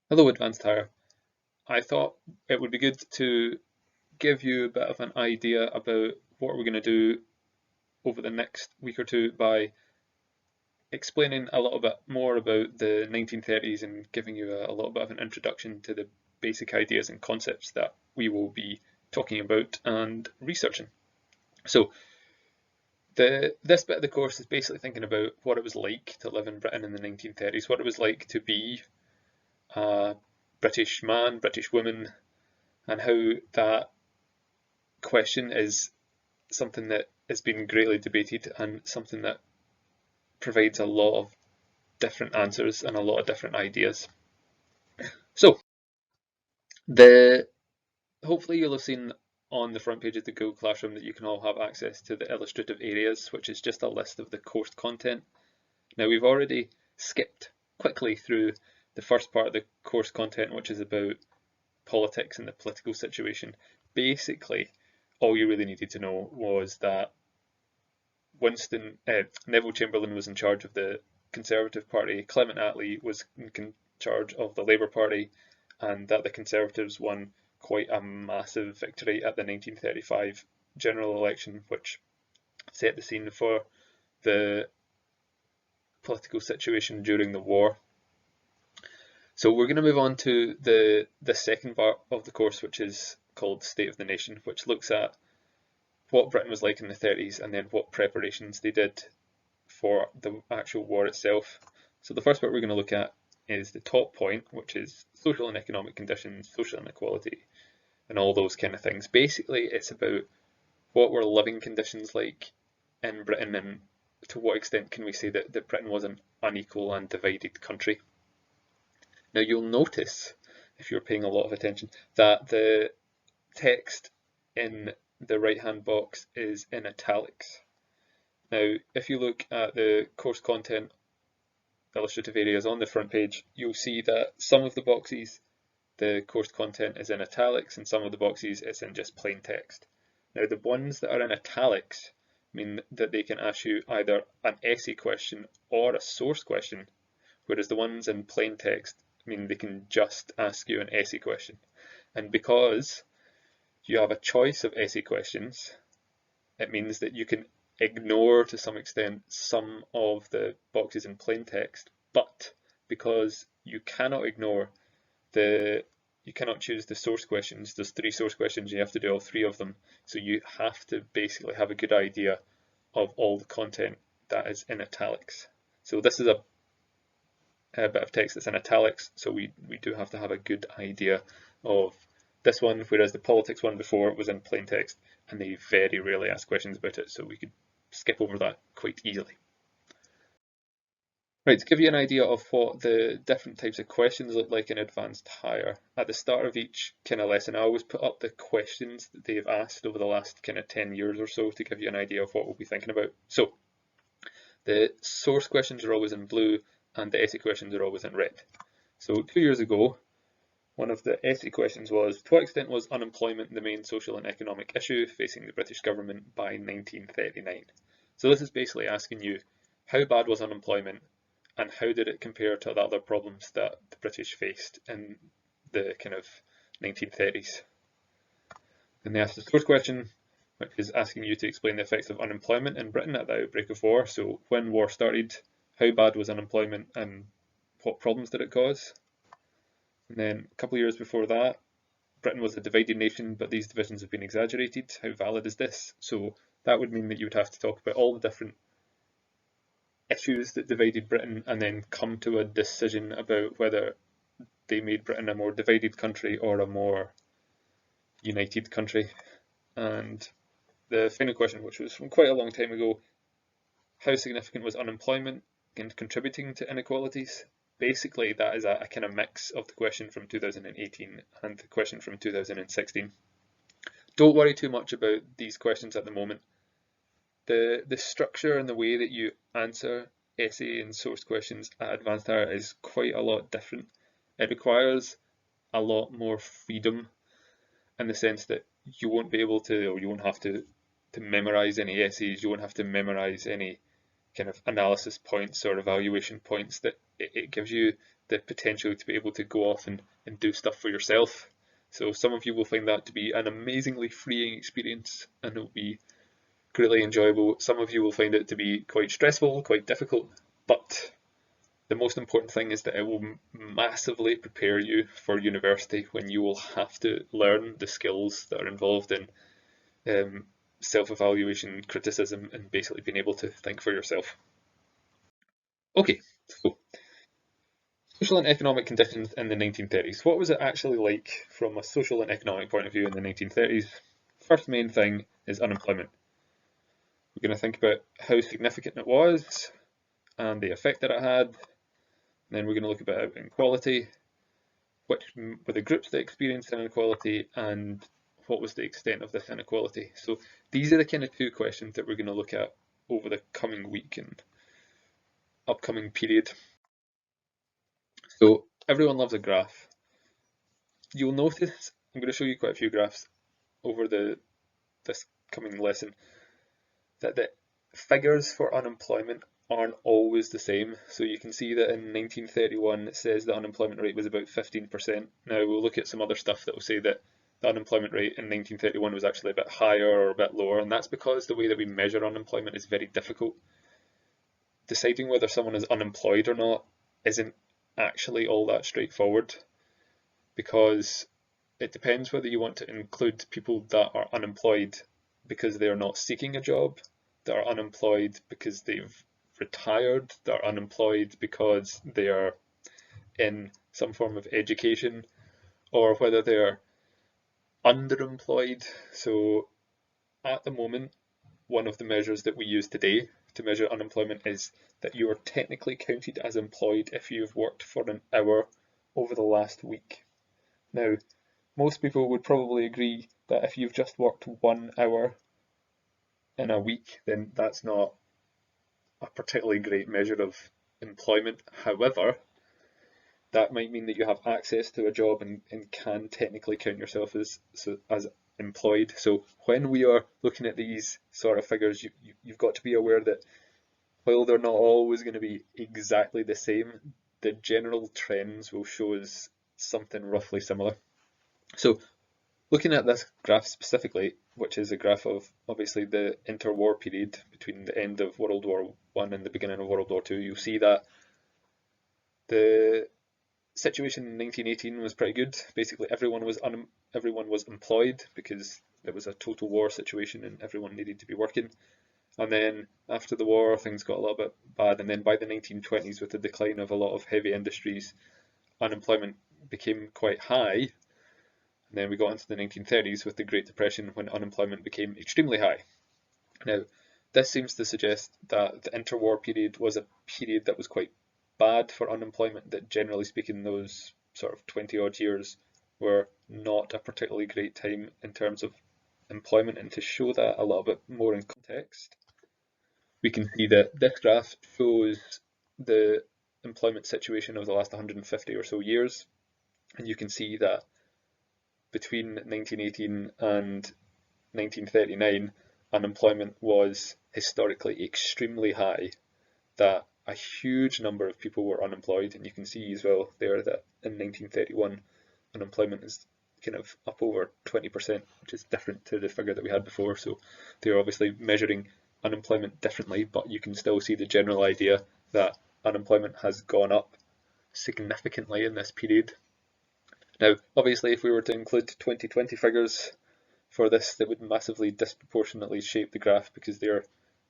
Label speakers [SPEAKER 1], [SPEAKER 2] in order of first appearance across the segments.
[SPEAKER 1] Hello, Advanced Hire. I thought it would be good to give you a bit of an idea about what we're going to do over the next week or two by explaining a little bit more about the 1930s and giving you a little bit of an introduction to the basic ideas and concepts that we will be talking about and researching. So, this bit of the course is basically thinking about what it was like to live in Britain in the 1930s, what it was like to be a British man, British woman, and how that question is something that has been greatly debated and something that provides a lot of different answers and a lot of different ideas. So, the hopefully you'll have seen on the front page of the Google Classroom that you can all have access to the illustrative areas, which is just a list of the course content. Now, we've already skipped quickly through the first part of the course content, which is about politics and the political situation. Basically, all you really needed to know was that Neville Chamberlain was in charge of the Conservative Party, Clement Attlee was in charge of the Labour Party, and that the Conservatives won quite a massive victory at the 1935 general election, which set the scene for the political situation during the war. So we're going to move on to the second part of the course, which is called State of the Nation, which looks at what Britain was like in the 30s and then what preparations they did for the actual war itself. So the first bit we're going to look at is the top point, which is social and economic conditions, social inequality, and all those kind of things. Basically, it's about what were living conditions like in Britain and to what extent can we say that Britain was an unequal and divided country. Now you'll notice, if you're paying a lot of attention, that the text in the right-hand box is in italics. Now, if you look at the course content illustrative areas on the front page, you'll see that some of the boxes, the course content is in italics, and some of the boxes it's in just plain text. Now, the ones that are in italics mean that they can ask you either an essay question or a source question, whereas the ones in plain text mean they can just ask you an essay question. And because you have a choice of essay questions, it means that you can ignore to some extent some of the boxes in plain text, but because you cannot ignore you cannot choose the source questions. There's 3 source questions, you have to do all 3 of them. So you have to basically have a good idea of all the content that is in italics. So this is a bit of text that's in italics, so we do have to have a good idea of this one, whereas the politics one before was in plain text, and they very rarely ask questions about it, so we could skip over that quite easily. Right, to give you an idea of what the different types of questions look like in Advanced Hire, at the start of each kind of lesson I always put up the questions that they've asked over the last kind of 10 years or so to give you an idea of what we'll be thinking about. So, the source questions are always in blue and the essay questions are always in red. So 2 years ago, one of the essay questions was, to what extent was unemployment the main social and economic issue facing the British government by 1939? So this is basically asking you, how bad was unemployment and how did it compare to the other problems that the British faced in the kind of 1930s? Then they asked the source question, which is asking you to explain the effects of unemployment in Britain at the outbreak of war. So when war started, how bad was unemployment and what problems did it cause? And then a couple of years before that, Britain was a divided nation, but these divisions have been exaggerated. How valid is this? So that would mean that you would have to talk about all the different issues that divided Britain and then come to a decision about whether they made Britain a more divided country or a more united country. And the final question, which was from quite a long time ago, how significant was unemployment in contributing to inequalities? Basically, that is a kind of mix of the question from 2018 and the question from 2016. Don't worry too much about these questions at the moment. The structure and the way that you answer essay and source questions at Advanced Hire is quite a lot different. It requires a lot more freedom in the sense that you won't be able to, or you won't have to memorize any essays, you won't have to memorize any kind of analysis points or evaluation points that it gives you the potential to be able to go off and do stuff for yourself. So some of you will find that to be an amazingly freeing experience and it will be greatly enjoyable. Some of you will find it to be quite stressful, quite difficult, but the most important thing is that it will massively prepare you for university when you will have to learn the skills that are involved in self-evaluation, criticism, and basically being able to think for yourself. Okay, so social and economic conditions in the 1930s. What was it actually like from a social and economic point of view in the 1930s? First main thing is unemployment. We're going to think about how significant it was and the effect that it had. And then we're going to look about inequality, which were the groups that experienced inequality, and what was the extent of this inequality. So these are the kind of two questions that we're going to look at over the coming week and upcoming period. So everyone loves a graph. You'll notice, I'm going to show you quite a few graphs over this coming lesson, that the figures for unemployment aren't always the same. So you can see that in 1931 it says the unemployment rate was about 15%. Now we'll look at some other stuff that will say that the unemployment rate in 1931 was actually a bit higher or a bit lower, and that's because the way that we measure unemployment is very difficult. Deciding whether someone is unemployed or not isn't actually all that straightforward, because it depends whether you want to include people that are unemployed because they are not seeking a job, that are unemployed because they've retired, that are unemployed because they are in some form of education, or whether they're underemployed. So at the moment, one of the measures that we use today to measure unemployment is that you are technically counted as employed if you've worked for an hour over the last week. Now, most people would probably agree that if you've just worked 1 hour in a week, then that's not a particularly great measure of employment. However, that might mean that you have access to a job and can technically count yourself as employed. So when we are looking at these sort of figures, you've got to be aware that while they're not always going to be exactly the same, the general trends will show us something roughly similar. So looking at this graph specifically, which is a graph of obviously the interwar period between the end of World War I and the beginning of World War II, you'll see that the situation in 1918 was pretty good. Basically, everyone was employed because it was a total war situation and everyone needed to be working. And then after the war, things got a little bit bad. And then by the 1920s, with the decline of a lot of heavy industries, unemployment became quite high. And then we got into the 1930s with the Great Depression, when unemployment became extremely high. Now, this seems to suggest that the interwar period was a period that was quite bad for unemployment, that generally speaking those sort of 20 odd years were not a particularly great time in terms of employment. And to show that a little bit more in context, we can see that this graph shows the employment situation of the last 150 or so years, and you can see that between 1918 and 1939 unemployment was historically extremely high, that a huge number of people were unemployed. And you can see as well there that in 1931 unemployment is kind of up over 20%, which is different to the figure that we had before. So they're obviously measuring unemployment differently, but you can still see the general idea that unemployment has gone up significantly in this period. Now, obviously, if we were to include 2020 figures for this, that would massively disproportionately shape the graph, because they're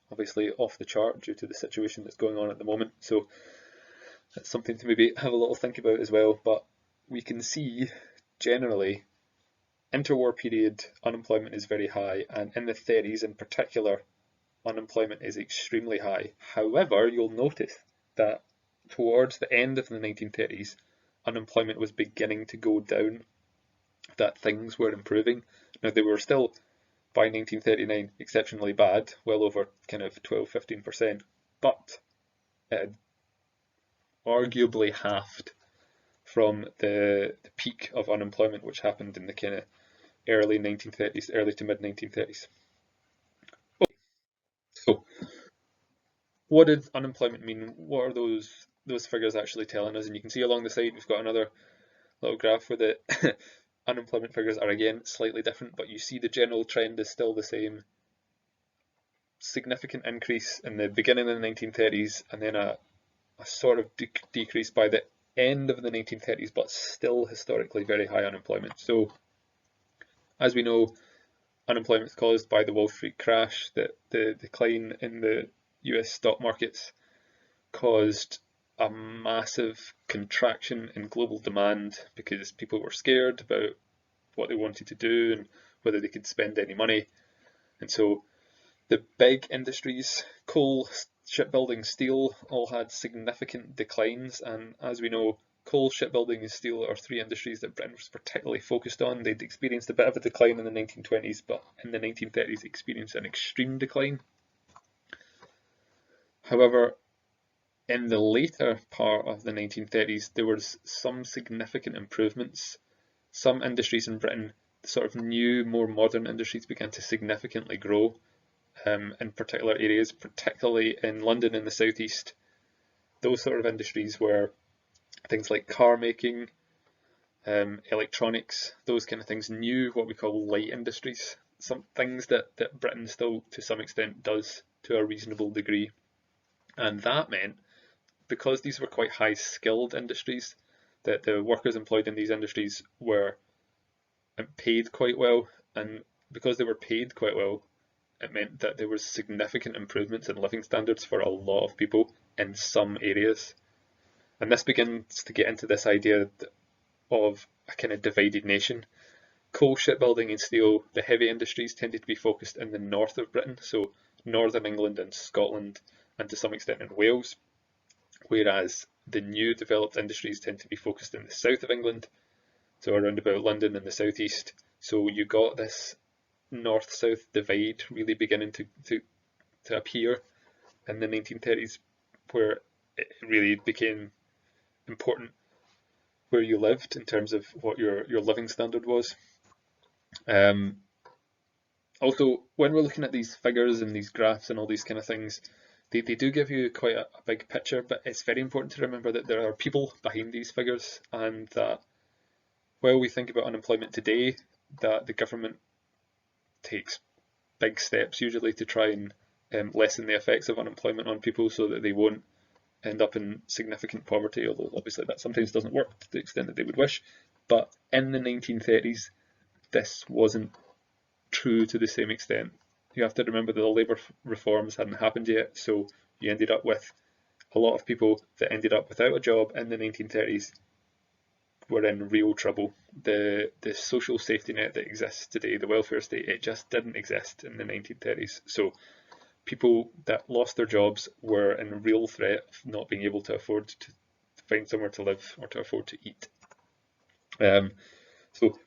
[SPEAKER 1] obviously off the chart due to the situation that's going on at the moment. So that's something to maybe have a little think about as well. But we can see generally interwar period unemployment is very high, and in the 30s in particular unemployment is extremely high. However, you'll notice that towards the end of the 1930s unemployment was beginning to go down, that things were improving. Now, they were still by 1939 exceptionally bad, well over kind of 12-15%, but it had arguably halved from the peak of unemployment which happened in the kind of early 1930s, early to mid 1930s. So what did unemployment mean? What are those figures actually telling us? And you can see along the side we've got another little graph where the unemployment figures are again slightly different, but you see the general trend is still the same. Significant increase in the beginning of the 1930s, and then a sort of decrease by the end of the 1930s, but still historically very high unemployment. So, as we know, unemployment is caused by the Wall Street crash, that the decline in the US stock markets caused a massive contraction in global demand because people were scared about what they wanted to do and whether they could spend any money. And so the big industries, coal, shipbuilding, steel, all had significant declines. And as we know, coal, shipbuilding and steel are three industries that Britain was particularly focused on. They'd experienced a bit of a decline in the 1920s, but in the 1930s experienced an extreme decline. However, in the later part of the 1930s, there was some significant improvements. Some industries in Britain, sort of new, more modern industries, began to significantly grow in particular areas, particularly in London in the southeast. Those sort of industries were things like car making, electronics, those kind of things, new, what we call light industries, some things that Britain still to some extent does to a reasonable degree. And that meant, because these were quite high skilled industries, that the workers employed in these industries were paid quite well, and because they were paid quite well, it meant that there was significant improvements in living standards for a lot of people in some areas. And this begins to get into this idea of a kind of divided nation. Coal, shipbuilding and steel, the heavy industries, tended to be focused in the north of Britain, so northern England and Scotland, and to some extent in Wales, whereas the new developed industries tend to be focused in the south of England, so around about London and the southeast. So you got this north-south divide really beginning to appear in the 1930s, where it really became important where you lived in terms of what your living standard was. Also, when we're looking at these figures and these graphs and all these kind of things, they do give you quite a big picture, but it's very important to remember that there are people behind these figures, and that while we think about unemployment today, that the government takes big steps usually to try and lessen the effects of unemployment on people so that they won't end up in significant poverty, although obviously that sometimes doesn't work to the extent that they would wish. But in the 1930s, this wasn't true to the same extent. You have to remember that the labour reforms hadn't happened yet, so you ended up with a lot of people that ended up without a job in the 1930s were in real trouble. The social safety net that exists today, the welfare state, it just didn't exist in the 1930s. So people that lost their jobs were in real threat of not being able to afford to find somewhere to live or to afford to eat. So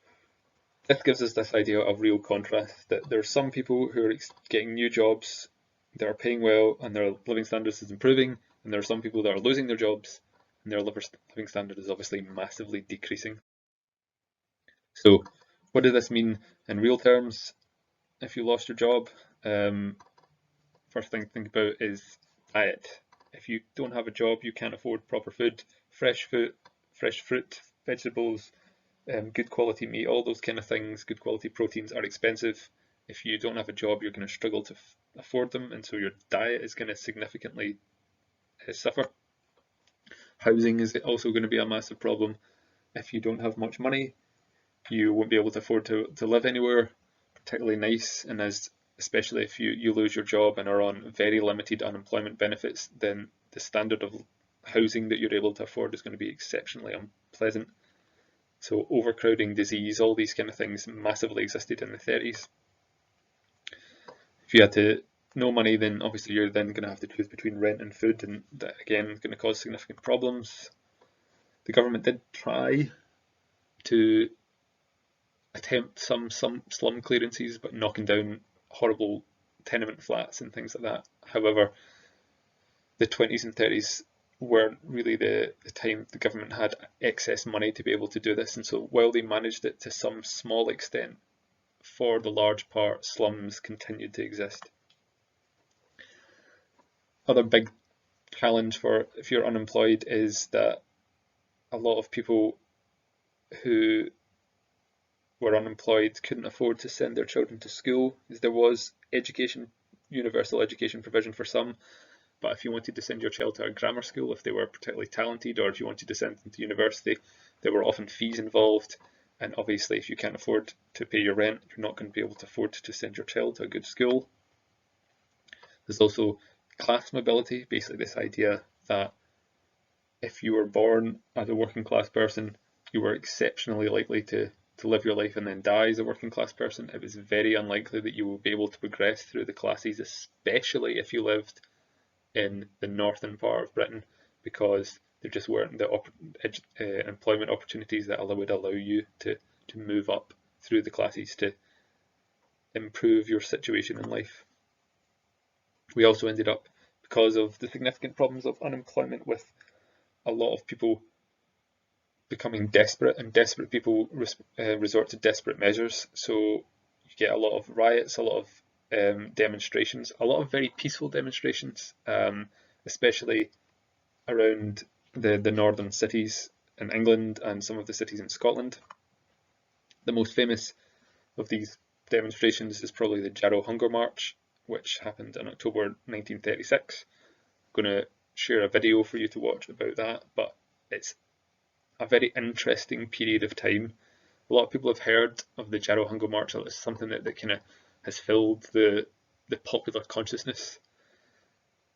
[SPEAKER 1] this gives us this idea of real contrast, that there are some people who are getting new jobs, that are paying well, and their living standards is improving, and there are some people that are losing their jobs, and their living standard is obviously massively decreasing. So what does this mean in real terms? If you lost your job, first thing to think about is diet. If you don't have a job, you can't afford proper food, fresh fruit, vegetables, good quality meat, all those kind of things, good quality proteins are expensive. If you don't have a job, you're going to struggle to afford them, and so your diet is going to significantly suffer. Housing is also going to be a massive problem. If you don't have much money, you won't be able to afford to live anywhere particularly nice, and especially if you lose your job and are on very limited unemployment benefits, then the standard of housing that you're able to afford is going to be exceptionally unpleasant. So overcrowding, disease, all these kind of things massively existed in the 30s. If you had no money, then obviously you're then going to have to choose between rent and food, and that again is going to cause significant problems. The government did try to attempt some slum clearances, but knocking down horrible tenement flats and things like that. However, the 20s and 30s weren't really the time the government had excess money to be able to do this, and so while they managed it to some small extent, for the large part, slums continued to exist. other big challenge for if you're unemployed is that a lot of people who were unemployed couldn't afford to send their children to school. There was universal education provision for some, but if you wanted to send your child to a grammar school, if they were particularly talented, or if you wanted to send them to university, there were often fees involved. And obviously, if you can't afford to pay your rent, you're not going to be able to afford to send your child to a good school. There's also class mobility, basically this idea that if you were born as a working class person, you were exceptionally likely to live your life and then die as a working class person. It was very unlikely that you would be able to progress through the classes, especially if you lived in the northern part of Britain, because there just weren't the employment opportunities that would allow you to move up through the classes to improve your situation in life. We also ended up, because of the significant problems of unemployment, with a lot of people becoming desperate, and desperate people resort to desperate measures. So you get a lot of riots, a lot of demonstrations, a lot of very peaceful demonstrations, especially around the northern cities in England and some of the cities in Scotland. The most famous of these demonstrations is probably the Jarrow Hunger March, which happened in October 1936. I'm going to share a video for you to watch about that, but it's a very interesting period of time. A lot of people have heard of the Jarrow Hunger March. It's something that kind of has filled the popular consciousness.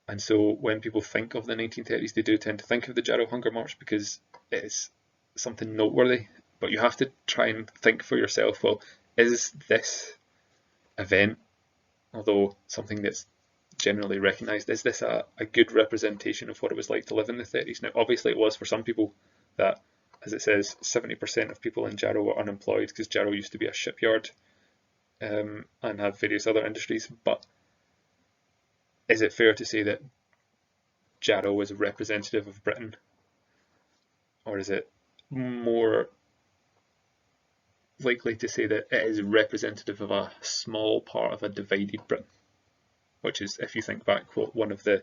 [SPEAKER 1] And so when people think of the 1930s, they do tend to think of the Jarrow Hunger March because it is something noteworthy. But you have to try and think for yourself, well, is this event, although something that's generally recognised, is this a good representation of what it was like to live in the 30s? Now, obviously it was for some people. That, as it says, 70% of people in Jarrow were unemployed because Jarrow used to be a shipyard and have various other industries. But is it fair to say that Jarrow is representative of Britain? Or is it more likely to say that it is representative of a small part of a divided Britain? Which is, if you think back, what one of the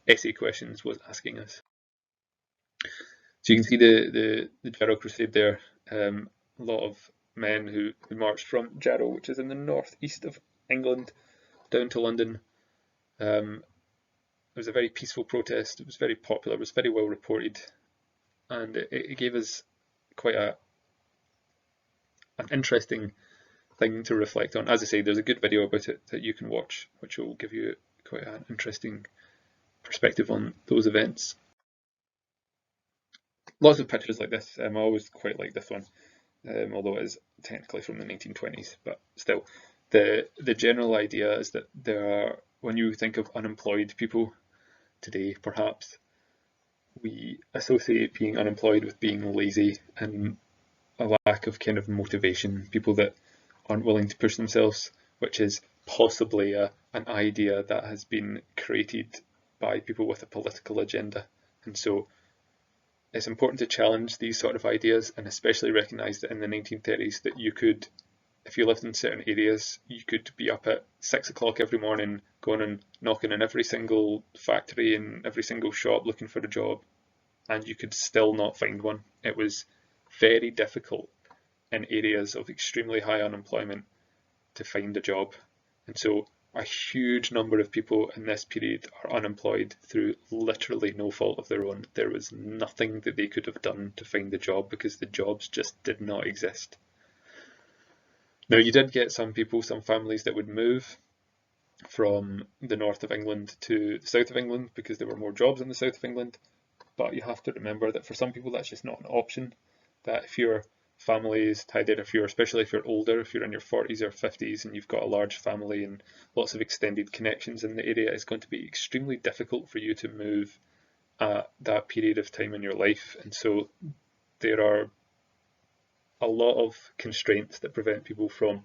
[SPEAKER 1] essay questions was asking us. So you can see the Jarrow Crusade there. A lot of men who marched from Jarrow, which is in the northeast of England, down to London. It was a very peaceful protest. It was very popular. It was very well reported, and it gave us quite an interesting thing to reflect on. As I say, there's a good video about it that you can watch, which will give you quite an interesting perspective on those events. Lots of pictures like this. I always quite like this one, although it is technically from the 1920s, but still. The general idea is that when you think of unemployed people today, perhaps, we associate being unemployed with being lazy and a lack of kind of motivation, people that aren't willing to push themselves, which is possibly an idea that has been created by people with a political agenda. And so it's important to challenge these sort of ideas, and especially recognise that in the 1930s that you could, if you lived in certain areas, you could be up at 6 o'clock every morning going and knocking on every single factory and every single shop looking for a job, and you could still not find one. It was very difficult in areas of extremely high unemployment to find a job. And so a huge number of people in this period are unemployed through literally no fault of their own. There was nothing that they could have done to find the job because the jobs just did not exist. Now, you did get some people, some families that would move from the north of England to the south of England because there were more jobs in the south of England. But you have to remember that for some people that's just not an option. That if your family is tied in, especially if you're older, if you're in your 40s or 50s and you've got a large family and lots of extended connections in the area, it's going to be extremely difficult for you to move at that period of time in your life. And so there are a lot of constraints that prevent people from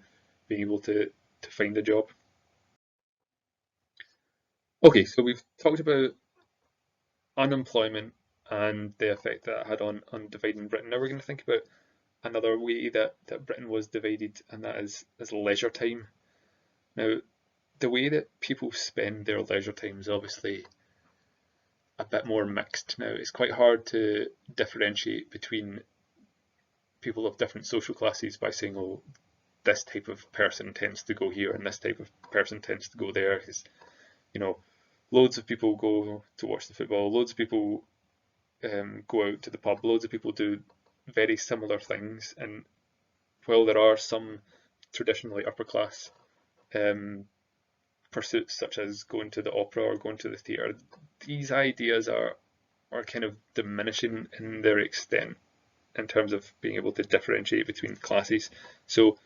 [SPEAKER 1] being able to find a job. Okay, so we've talked about unemployment and the effect that it had on dividing Britain. Now we're going to think about another way that Britain was divided, and that is leisure time. Now, the way that people spend their leisure time is obviously a bit more mixed now. It's quite hard to differentiate between people of different social classes by saying, oh, this type of person tends to go here and this type of person tends to go there. Because, you know, loads of people go to watch the football, loads of people go out to the pub, loads of people do very similar things. And while there are some traditionally upper class pursuits such as going to the opera or going to the theatre, these ideas are kind of diminishing in their extent in terms of being able to differentiate between classes. So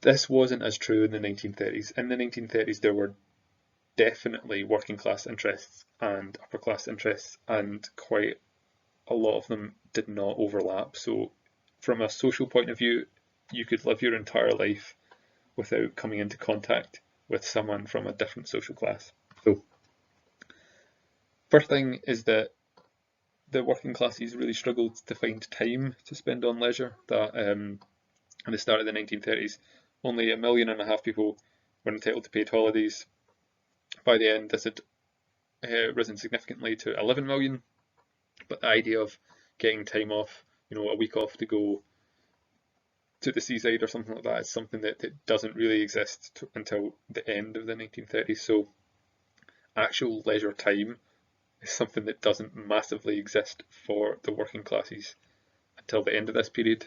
[SPEAKER 1] this wasn't as true in the 1930s. In the 1930s, there were definitely working class interests and upper class interests, and quite a lot of them did not overlap. So from a social point of view, you could live your entire life without coming into contact with someone from a different social class. So first thing is that the working classes really struggled to find time to spend on leisure. That at the start of the 1930s, only 1.5 million people were entitled to paid holidays. By the end, this had risen significantly to 11 million. But the idea of getting time off, a week off to go to the seaside or something like that, is something that doesn't really exist until the end of the 1930s. So actual leisure time is something that doesn't massively exist for the working classes until the end of this period.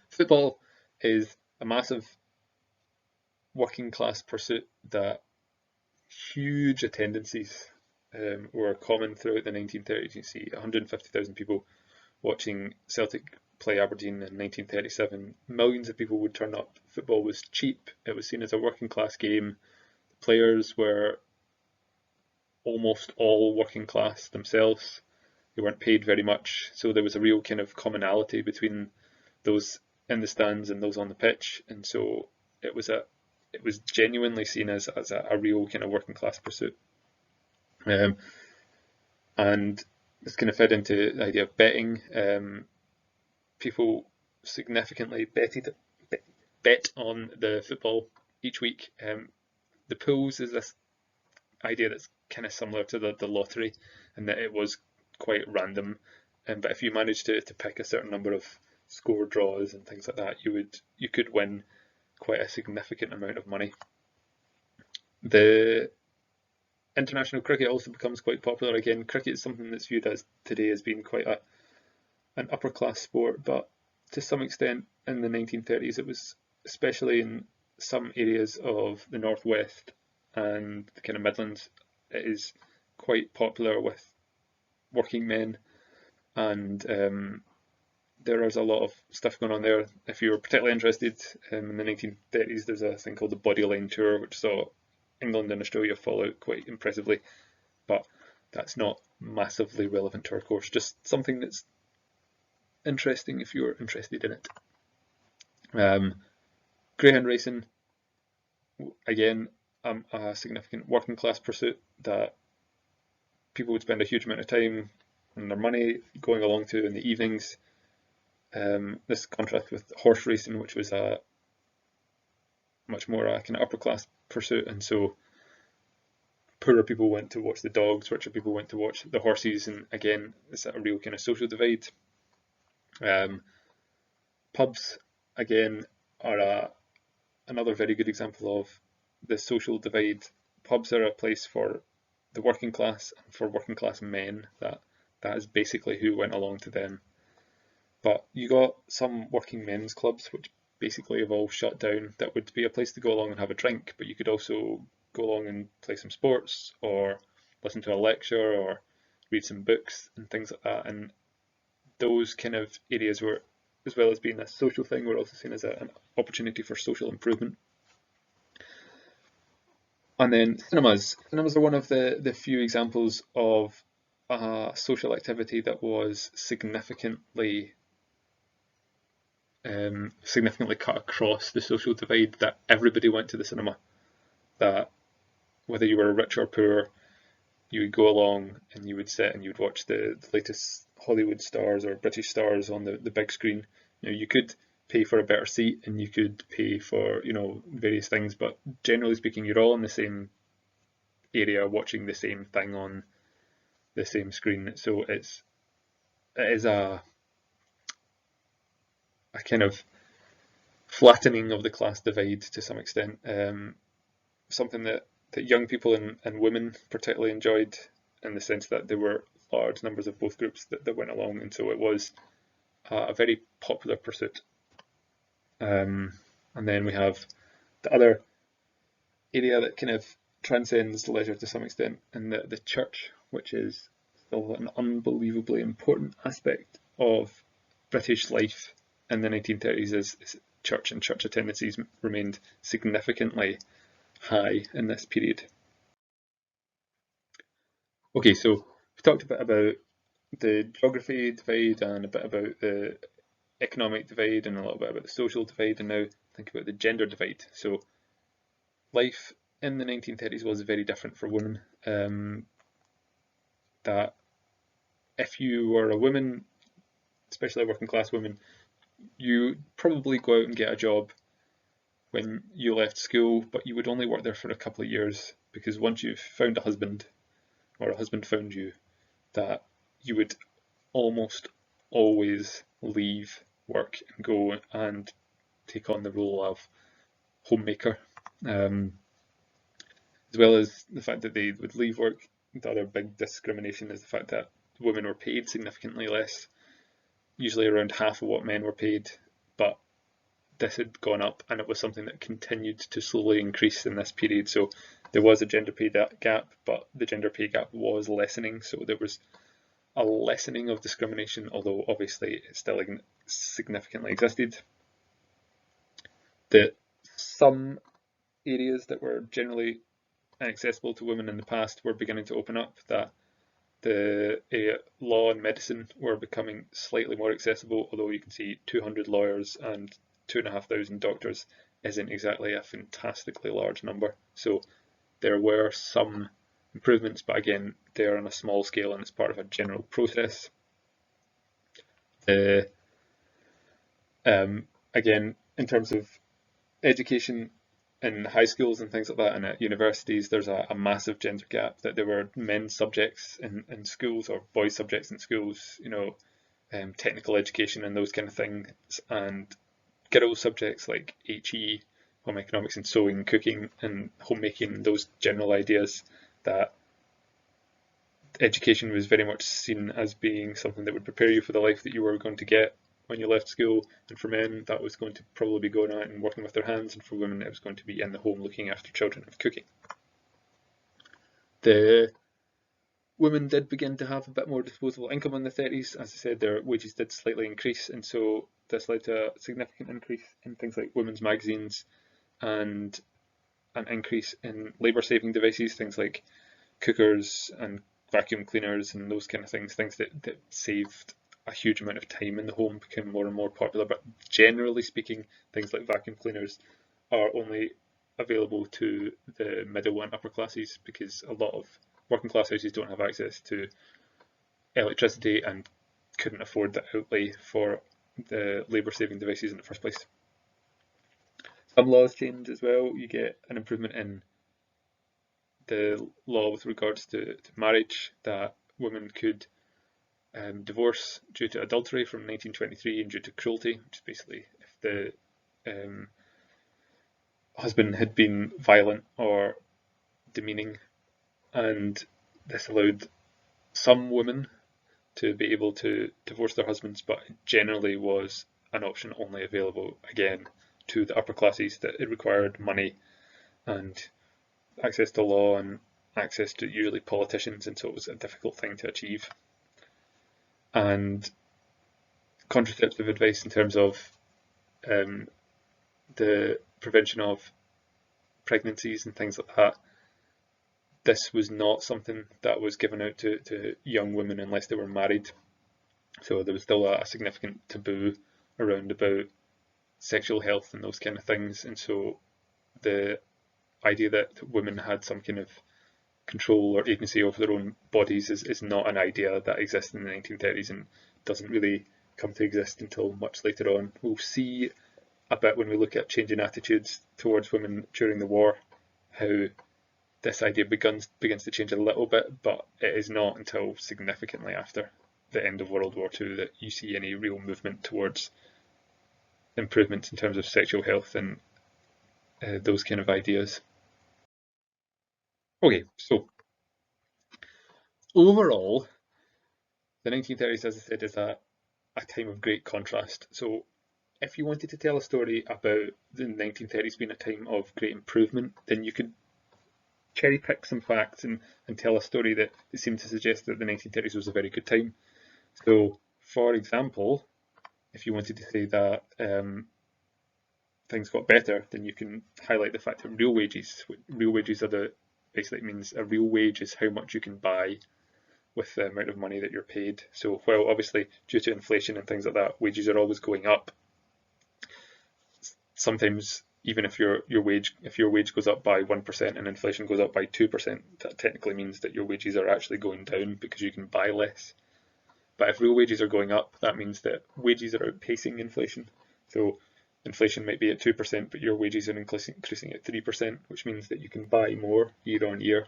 [SPEAKER 1] Football is a massive working class pursuit that huge attendances were common throughout the 1930s. You see 150,000 people watching Celtic play Aberdeen in 1937. Millions of people would turn up. Football was cheap. It was seen as a working class game. The players were almost all working class themselves. They weren't paid very much, so there was a real kind of commonality between those in the stands and those on the pitch, and so it was genuinely seen as a real kind of working class pursuit. And this kind of fed into the idea of betting. People significantly bet on the football each week. The pools is this idea that's kind of similar to the lottery, in that it was quite random. But if you managed to pick a certain number of score draws and things like that, you could win quite a significant amount of money. The international cricket also becomes quite popular again. Cricket is something that's viewed as today as being quite an upper class sport, but to some extent in the 1930s it was, especially in some areas of the northwest and the kind of Midlands, it is quite popular with working men, and there is a lot of stuff going on there. If you were particularly interested in the 1930s, there's a thing called the Bodyline Tour, which saw England and Australia fall out quite impressively, but that's not massively relevant to our course, just something that's interesting if you're interested in it. Greyhound racing, again, a significant working class pursuit that people would spend a huge amount of time and their money going along to in the evenings. This contrasts with horse racing, which was a much more kind of upper class pursuit, and so poorer people went to watch the dogs, richer people went to watch the horses, and again, it's a real kind of social divide. Pubs, again, are another very good example of the social divide. Pubs are a place for the working class and for working class men. That is basically who went along to them. But you got some working men's clubs which basically have all shut down. That would be a place to go along and have a drink, but you could also go along and play some sports or listen to a lecture or read some books and things like that. And those kind of areas were, as well as being a social thing, were also seen as an opportunity for social improvement. And then cinemas. Cinemas are one of the few examples of a social activity that was significantly cut across the social divide, that everybody went to the cinema. That whether you were rich or poor, you would go along and you would sit and you would watch the latest Hollywood stars or British stars on the big screen. You could pay for a better seat and you could pay for various things, but generally speaking, you're all in the same area watching the same thing on the same screen. So it is a kind of flattening of the class divide to some extent. Something that young people and women particularly enjoyed, in the sense that there were large numbers of both groups that went along, and so it was a very popular pursuit. And then we have the other area that kind of transcends leisure to some extent, and the church, which is still an unbelievably important aspect of British life in the 1930s, is church, and church attendances remained significantly high in this period. Okay, so we talked a bit about the geography divide and a bit about the economic divide and a little bit about the social divide, and now think about the gender divide. So life in the 1930s was very different for women. That if you were a woman, especially a working class woman, you probably go out and get a job when you left school, but you would only work there for a couple of years, because once you've found a husband, or a husband found you, that you would almost always leave work and go and take on the role of homemaker. As well as the fact that they would leave work, the other big discrimination is the fact that women were paid significantly less, usually around half of what men were paid, but this had gone up, and it was something that continued to slowly increase in this period. So there was a gender pay gap, but the gender pay gap was lessening, so there was a lessening of discrimination, although obviously it still significantly existed. That some areas that were generally inaccessible to women in the past were beginning to open up, that the law and medicine were becoming slightly more accessible, although you can see 200 lawyers and 2,500 doctors isn't exactly a fantastically large number. So there were some improvements, but again, they're on a small scale and it's part of a general process. Again, in terms of education in high schools and things like that, and at universities, there's a massive gender gap, that there were men's subjects in schools, or boys' subjects in schools, technical education and those kind of things, and girls' subjects like HE, home economics and sewing, cooking and homemaking, those general ideas, that education was very much seen as being something that would prepare you for the life that you were going to get when you left school. And for men, that was going to probably be going out and working with their hands, and for women, it was going to be in the home looking after children and cooking. The women did begin to have a bit more disposable income in the 30s. As I said, their wages did slightly increase, and so this led to a significant increase in things like women's magazines, and an increase in labour-saving devices, things like cookers and vacuum cleaners and those kind of things that saved a huge amount of time in the home, became more and more popular. But generally speaking, things like vacuum cleaners are only available to the middle and upper classes, because a lot of working class houses don't have access to electricity and couldn't afford the outlay for the labour-saving devices in the first place. Some laws change as well. You get an improvement in the law with regards to marriage, that women could divorce due to adultery from 1923, and due to cruelty, which is basically if the husband had been violent or demeaning, and this allowed some women to be able to divorce their husbands, but generally was an option only available, again, to the upper classes, that it required money and access to law and access to usually politicians, and so it was a difficult thing to achieve. And contraceptive advice in terms of the prevention of pregnancies and things like that, this was not something that was given out to young women unless they were married. So there was still a significant taboo around about sexual health and those kind of things, and so the idea that women had some kind of control or agency over their own bodies is not an idea that exists in the 1930s, and doesn't really come to exist until much later on. We'll see a bit when we look at changing attitudes towards women during the war, how this idea begins to change a little bit, but it is not until significantly after the end of World War II that you see any real movement towards improvements in terms of sexual health and those kind of ideas. Okay, so overall, the 1930s, as I said, is a time of great contrast. So if you wanted to tell a story about the 1930s being a time of great improvement, then you could cherry pick some facts and tell a story that seemed to suggest that the 1930s was a very good time. So, for example, if you wanted to say that things got better, then you can highlight the fact that real wages are basically means a real wage is how much you can buy with the amount of money that you're paid. So while obviously due to inflation and things like that, wages are always going up, sometimes even if your wage goes up by 1% and inflation goes up by 2%, that technically means that your wages are actually going down because you can buy less. But if real wages are going up, that means that wages are outpacing inflation. So inflation might be at 2%, but your wages are increasing at 3%, which means that you can buy more year on year.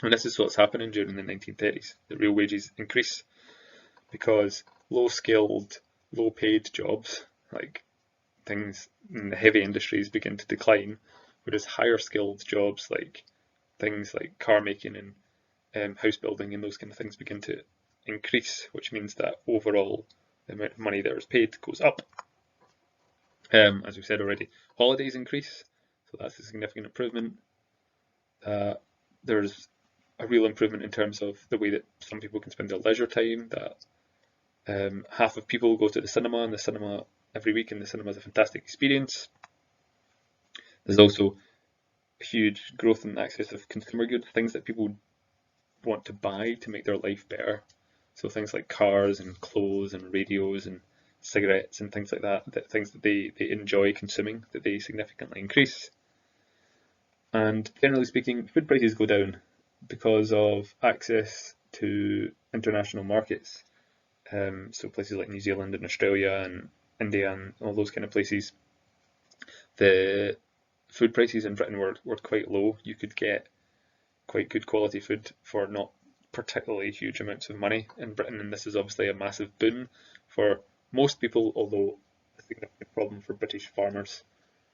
[SPEAKER 1] And this is what's happening during the 1930s. The real wages increase because low-skilled, low-paid jobs, like things in the heavy industries, begin to decline, whereas higher-skilled jobs, like things like car making and house building and those kind of things, begin to increase, which means that overall the amount of money that is paid goes up. As we said already, holidays increase, so that's a significant improvement. There's a real improvement in terms of the way that some people can spend their leisure time, that half of people go to the cinema every week, and the cinema is a fantastic experience. There's also a huge growth in access of consumer goods, things that people want to buy to make their life better. So things like cars and clothes and radios and cigarettes and things like that, things that they enjoy consuming, that they significantly increase. And generally speaking, food prices go down because of access to international markets. So places like New Zealand and Australia and India and all those kind of places, the food prices in Britain were quite low. You could get quite good quality food for not particularly huge amounts of money in Britain, and this is obviously a massive boon for most people, although a significant problem for British farmers,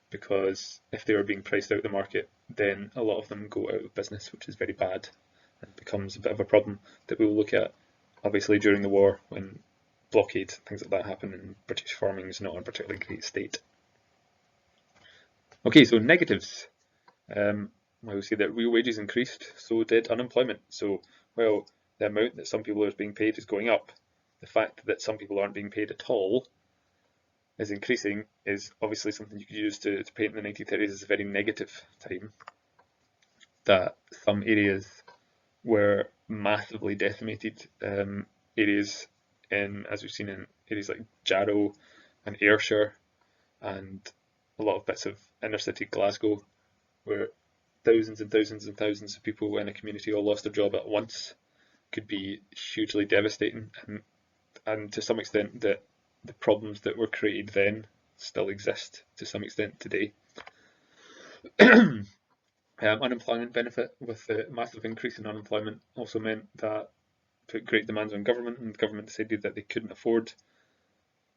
[SPEAKER 1] because if they are being priced out of the market, then a lot of them go out of business, which is very bad and becomes a bit of a problem that we'll look at obviously during the war when blockade, things like that happen, and British farming is not in a particularly great state. Okay, so negatives. I will say that real wages increased, so did unemployment. So, well, the amount that some people are being paid is going up. The fact that some people aren't being paid at all is increasing is obviously something you could use to paint the 1930s as a very negative time. That some areas were massively decimated, areas as we've seen in areas like Jarrow and Ayrshire and a lot of bits of inner city Glasgow, where thousands and thousands and thousands of people in a community all lost their job at once, could be hugely devastating, and to some extent that the problems that were created then still exist to some extent today. Unemployment benefit, with the massive increase in unemployment, also meant that put great demands on government, and the government decided that they couldn't afford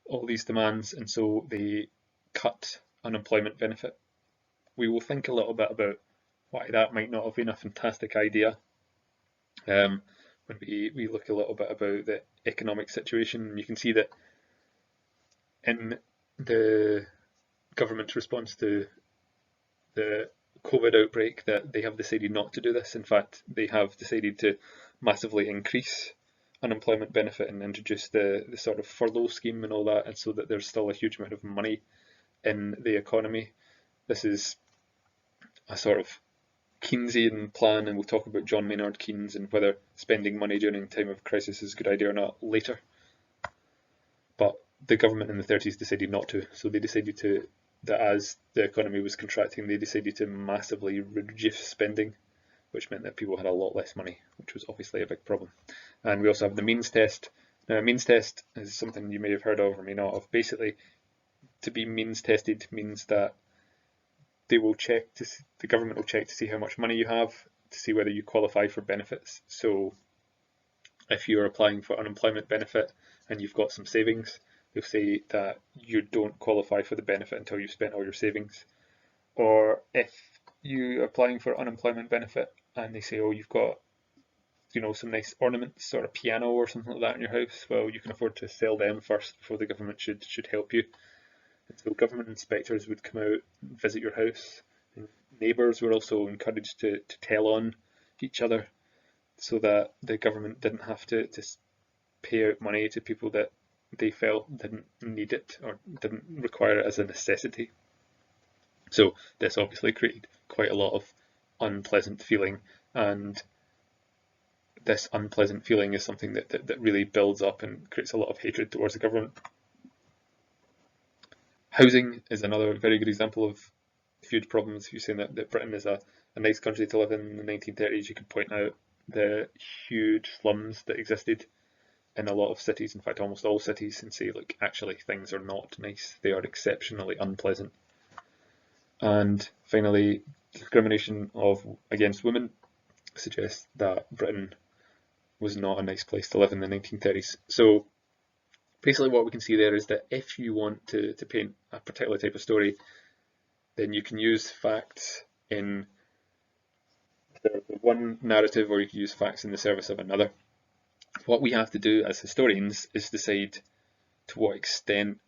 [SPEAKER 1] all these demands, and so they cut unemployment benefit. We will think a little bit about why that might not have been a fantastic idea when we look a little bit about the economic situation. You can see that in the government's response to the COVID outbreak that they have decided not to do this. In fact, they have decided to massively increase unemployment benefit and introduce the sort of furlough scheme and all that, and so that there's still a huge amount of money in the economy. This is a sort of Keynesian plan, and we'll talk about John Maynard Keynes and whether spending money during a time of crisis is a good idea or not later. But the government in the 30s decided not to, so they decided that as the economy was contracting, they decided to massively reduce spending, which meant that people had a lot less money, which was obviously a big problem. And we also have the means test. Now, a means test is something you may have heard of or may not have. Basically, to be means tested means that they will check to see, the government will check to see how much money you have, to see whether you qualify for benefits. So if you're applying for unemployment benefit and you've got some savings, they'll say that you don't qualify for the benefit until you've spent all your savings. Or if you're applying for unemployment benefit and they say, oh, you've got, you know, some nice ornaments or a piano or something like that in your house, well, you can afford to sell them first before the government should help you. And so government inspectors would come out and visit your house. And neighbours were also encouraged to tell on each other so that the government didn't have to pay out money to people that they felt didn't need it or didn't require it as a necessity. So this obviously created quite a lot of unpleasant feeling, and this unpleasant feeling is something that really builds up and creates a lot of hatred towards the government. Housing is another very good example of huge problems. If you're saying that Britain is a nice country to live in the 1930s, you could point out the huge slums that existed in a lot of cities, in fact almost all cities, and say, like, actually things are not nice, they are exceptionally unpleasant. And finally, discrimination against women suggests that Britain was not a nice place to live in the 1930s. So basically what we can see there is that if you want to paint a particular type of story, then you can use facts in one narrative, or you can use facts in the service of another. What we have to do as historians is decide to what extent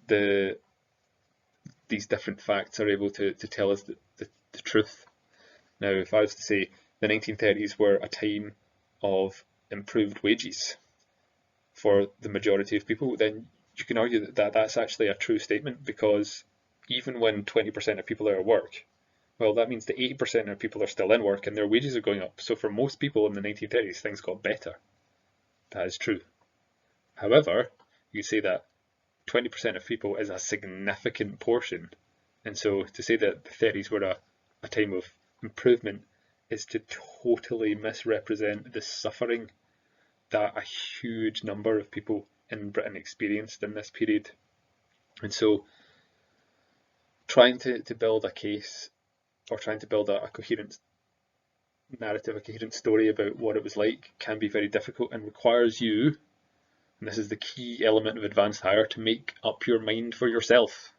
[SPEAKER 1] these different facts are able to tell us the truth. Now, if I was to say the 1930s were a time of improved wages for the majority of people, then you can argue that that's actually a true statement, because even when 20% of people are at work, well, that means that 80% of people are still in work and their wages are going up. So for most people in the 1930s, things got better. That is true. However, you say that 20% of people is a significant portion. And so to say that the 30s were a time of improvement is to totally misrepresent the suffering that a huge number of people in Britain experienced in this period. And so trying to build a case, or trying to build a coherent narrative, a coherent story about what it was like, can be very difficult and requires you, and this is the key element of advanced hire, to make up your mind for yourself.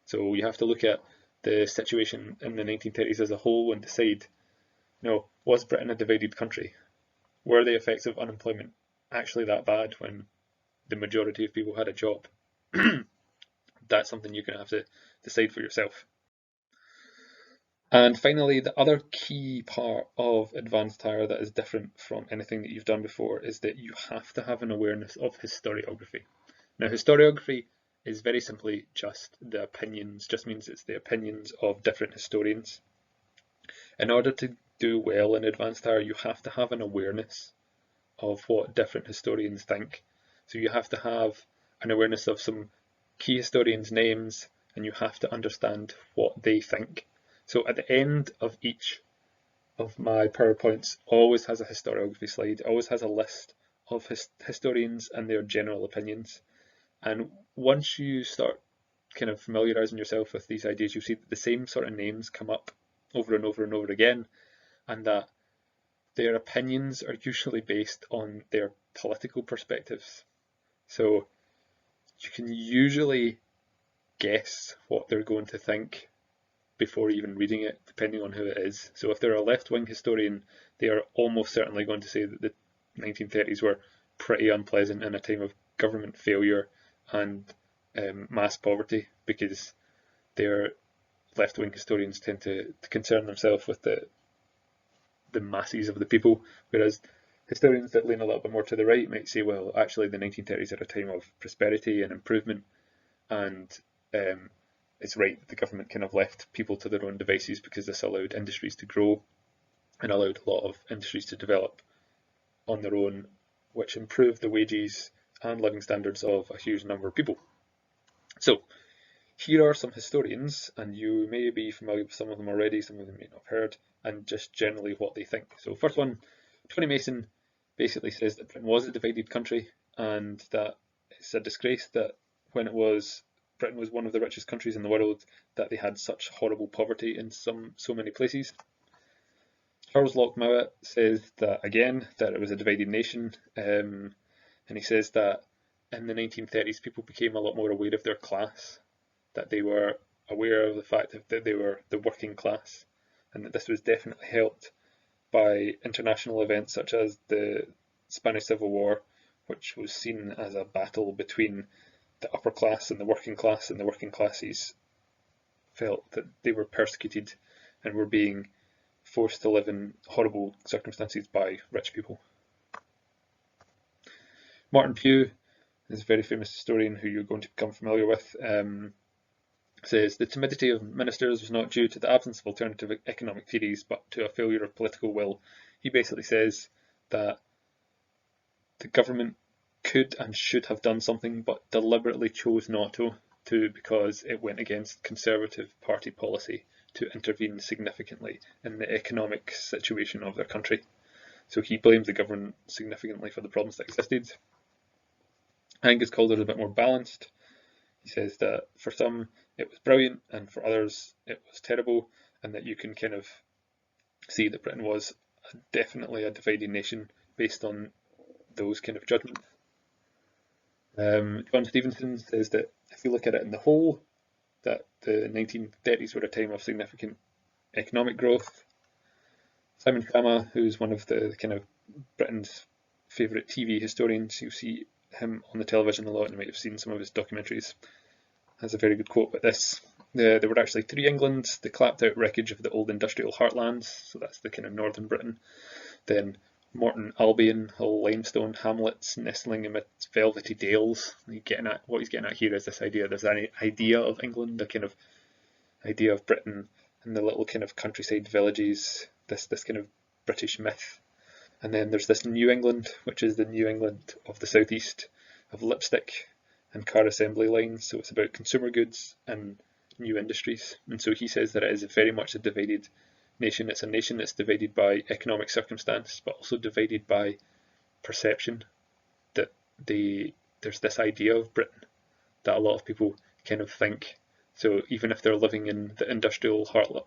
[SPEAKER 1] So you have to look at the situation in the 1930s as a whole and decide, was Britain a divided country? Were the effects of unemployment actually that bad when the majority of people had a job? That's something you're going to have to decide for yourself. And finally, the other key part of advanced hire that is different from anything that you've done before is that you have to have an awareness of historiography. Now, historiography is very simply just means it's the opinions of different historians. In order to do well in advanced hire, you have to have an awareness of what different historians think. So you have to have an awareness of some key historians' names, and you have to understand what they think. So at the end of each of my PowerPoints always has a historiography slide, always has a list of historians and their general opinions. And once you start kind of familiarising yourself with these ideas, you'll see that the same sort of names come up over and over and over again, and that their opinions are usually based on their political perspectives. So you can usually guess what they're going to think before even reading it, depending on who it is. So if they're a left-wing historian, they are almost certainly going to say that the 1930s were pretty unpleasant and a time of government failure and mass poverty, because their left-wing historians tend to concern themselves with the masses of the people, whereas historians that lean a little bit more to the right might say, well, actually the 1930s are a time of prosperity and improvement, and it's right that the government kind of left people to their own devices because this allowed industries to grow and allowed a lot of industries to develop on their own, which improved the wages and living standards of a huge number of people. So here are some historians, and you may be familiar with some of them already, some of them may not have heard, and just generally what they think. So first one, Tony Mason basically says that Britain was a divided country, and that it's a disgrace that when it was Britain was one of the richest countries in the world, that they had such horrible poverty in so many places. Charles Locke Mowat says that again, that it was a divided nation, and he says that in the 1930s people became a lot more aware of their class, that they were aware of the fact that they were the working class, and that this was definitely helped by international events such as the Spanish Civil War, which was seen as a battle between the upper class and the working class, and the working classes felt that they were persecuted and were being forced to live in horrible circumstances by rich people. Martin Pugh is a very famous historian who you're going to become familiar with, says the timidity of ministers was not due to the absence of alternative economic theories, but to a failure of political will. He basically says that the government could and should have done something, but deliberately chose not to because it went against Conservative Party policy to intervene significantly in the economic situation of their country. So he blames the government significantly for the problems that existed. Angus Calder is a bit more balanced. He says that for some it was brilliant and for others it was terrible, and that you can kind of see that Britain was definitely a divided nation based on those kind of judgments. John Stevenson says that if you look at it in the whole, that the 1930s were a time of significant economic growth. Simon Kama, who's one of the kind of Britain's favourite TV historians, you'll see him on the television a lot, and you might have seen some of his documentaries, has a very good quote about this. There were actually three Englands: the clapped out wreckage of the old industrial heartlands, so that's the kind of northern Britain, then Morton Albion, Hull limestone hamlets nestling amidst velvety dales. What he's getting at here is this idea, there's an idea of England, a kind of idea of Britain and the little kind of countryside villages, this kind of British myth. And then there's this New England, which is the New England of the southeast, of lipstick and car assembly lines, so it's about consumer goods and new industries. And so he says that it is very much a divided nation. It's a nation that's divided by economic circumstance, but also divided by perception, that there's this idea of Britain that a lot of people kind of think. So even if they're living in the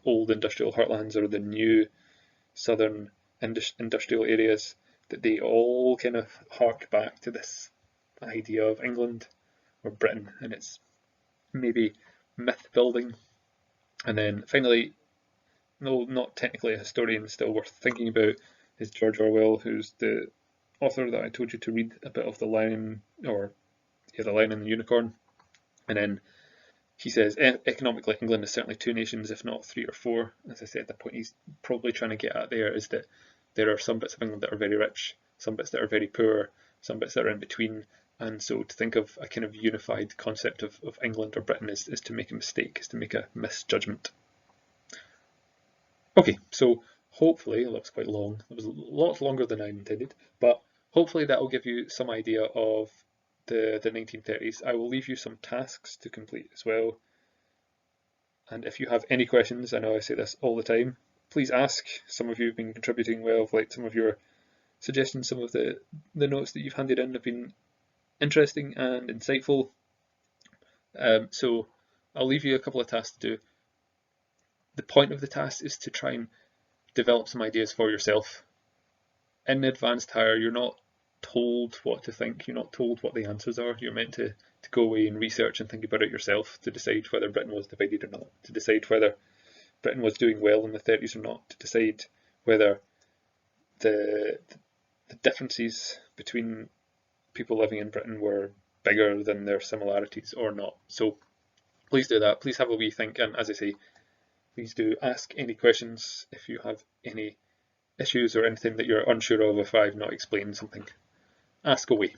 [SPEAKER 1] old industrial heartlands or the new southern industrial areas, that they all kind of hark back to this idea of England or Britain, and it's maybe myth building. And then finally, no, not technically a historian, still worth thinking about, is George Orwell, who's the author that I told you to read a bit of The Lion and the Unicorn. And then he says economically England is certainly two nations, if not three or four. As I said, the point he's probably trying to get at there is that there are some bits of England that are very rich, some bits that are very poor, some bits that are in between. And so to think of a kind of unified concept of England or Britain is to make a mistake, is to make a misjudgment. Okay, so hopefully, that was quite long, it was a lot longer than I intended, but hopefully that will give you some idea of the 1930s. I will leave you some tasks to complete as well. And if you have any questions, I know I say this all the time, please ask. Some of you have been contributing well. I've liked some of your suggestions, some of the notes that you've handed in have been interesting and insightful. So I'll leave you a couple of tasks to do. The point of the task is to try and develop some ideas for yourself. In advanced higher, you're not told what to think, you're not told what the answers are. You're meant to go away and research and think about it yourself, to decide whether Britain was divided or not, to decide whether Britain was doing well in the 30s or not, to decide whether the differences between people living in Britain were bigger than their similarities or not. So please do that. Please have a wee think, and as I say, please do ask any questions if you have any issues or anything that you're unsure of if I've not explained something. Ask away.